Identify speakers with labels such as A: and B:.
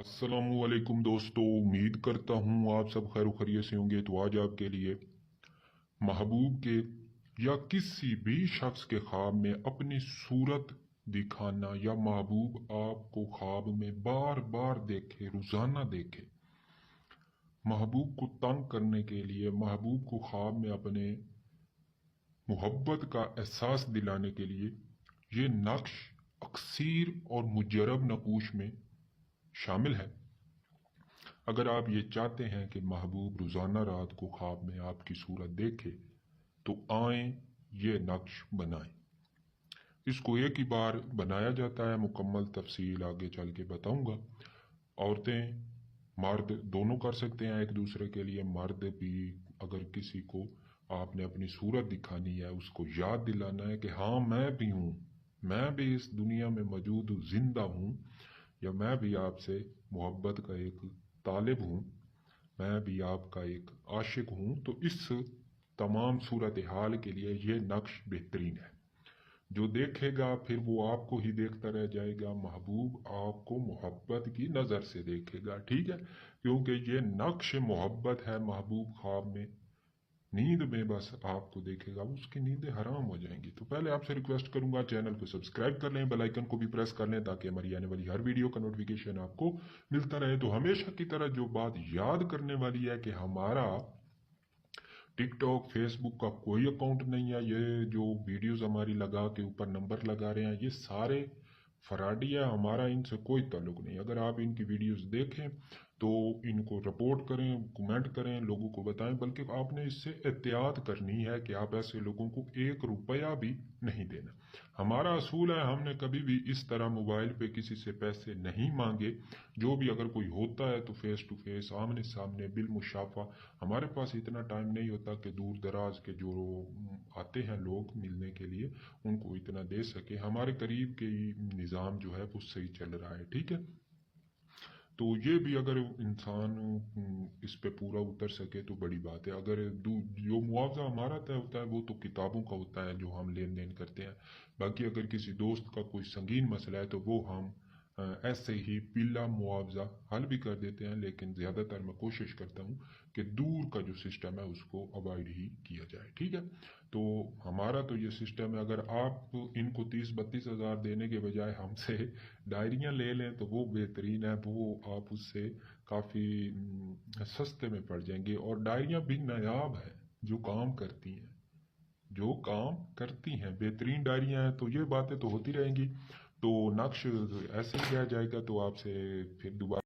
A: अस्सलाम वालेकुम दोस्तों, उम्मीद करता हूँ आप सब खैर खैरियत से होंगे। तो आज आपके लिए महबूब के या किसी भी शख्स के ख्वाब में अपनी सूरत दिखाना या महबूब आपको ख्वाब में बार बार देखे, रोजाना देखे, महबूब को तंग करने के लिए, महबूब को ख्वाब में अपने मोहब्बत का एहसास दिलाने के लिए ये नक्श अक्सीर और मुजरब नकूश में शामिल है। अगर आप ये चाहते हैं कि महबूब रोज़ाना रात को ख्वाब में आपकी सूरत देखे तो आए ये नक्श बनाएं। इसको एक ही बार बनाया जाता है, मुकम्मल तफसील आगे चल के बताऊंगा। औरतें मर्द दोनों कर सकते हैं एक दूसरे के लिए। मर्द भी अगर किसी को आपने अपनी सूरत दिखानी है, उसको याद दिलाना है कि हाँ मैं भी हूँ, मैं भी इस दुनिया में मौजूद हूँ, जिंदा हूँ, या मैं भी आपसे मोहब्बत का एक तालिब हूँ, मैं भी आपका एक आशिक हूँ, तो इस तमाम सूरत हाल के लिए ये नक्श बेहतरीन है। जो देखेगा फिर वो आपको ही देखता रह जाएगा, महबूब आपको मोहब्बत की नज़र से देखेगा। ठीक है, क्योंकि ये नक्श मोहब्बत है। महबूब ख्वाब में नींद में बस आपको देखेगा, उसकी नींदें हराम हो जाएंगी। तो पहले आपसे रिक्वेस्ट करूंगा, चैनल को सब्सक्राइब कर लें, बेल आइकन को भी प्रेस कर लें, ताकि हमारी आने वाली हर वीडियो का नोटिफिकेशन आपको मिलता रहे। तो हमेशा की तरह जो बात याद करने वाली है कि हमारा टिकटॉक फेसबुक का कोई अकाउंट नहीं है। ये जो वीडियोस हमारी लगा के ऊपर नंबर लगा रहे हैं, ये सारे फराडी है, हमारा इनसे कोई ताल्लुक नहीं। अगर आप इनकी वीडियोस देखें तो इनको रिपोर्ट करें, कमेंट करें, लोगों को बताएं, बल्कि आपने इससे एहतियात करनी है कि आप ऐसे लोगों को 1 रुपया भी नहीं देना। हमारा असूल है, हमने कभी भी इस तरह मोबाइल पे किसी से पैसे नहीं मांगे। जो भी अगर कोई होता है तो फेस टू फेस, आमने सामने, बिल मुशाफा। हमारे पास इतना टाइम नहीं होता कि दूर दराज के जो आते हैं लोग मिलने के लिए उनको इतना दे सके। हमारे करीब के निज़ाम जो है वो सही चल रहा है। ठीक है, तो ये भी अगर इंसान इस पे पूरा उतर सके तो बड़ी बात है। अगर जो मुआवजा हमारा तय होता है वो तो किताबों का होता है जो हम लेन देन करते हैं। बाकी अगर किसी दोस्त का कोई संगीन मसला है तो वो हम ऐसे ही बिला मुआवजा हल भी कर देते हैं। लेकिन ज़्यादातर मैं कोशिश करता हूँ कि दूर का जो सिस्टम है उसको अवॉइड ही किया जाए। ठीक है, तो हमारा तो ये सिस्टम है, अगर आप इनको 30-32 हज़ार देने के बजाय हमसे डायरियाँ ले लें तो वो बेहतरीन है। वो आप उससे काफ़ी सस्ते में पड़ जाएंगे। और डायरियाँ भी नायाब हैं, जो काम करती हैं, जो काम करती हैं, बेहतरीन डायरियाँ हैं। तो ये बातें तो होती रहेंगी। तो नक्श ऐसे ही रह जाएगा। तो आपसे फिर दोबारा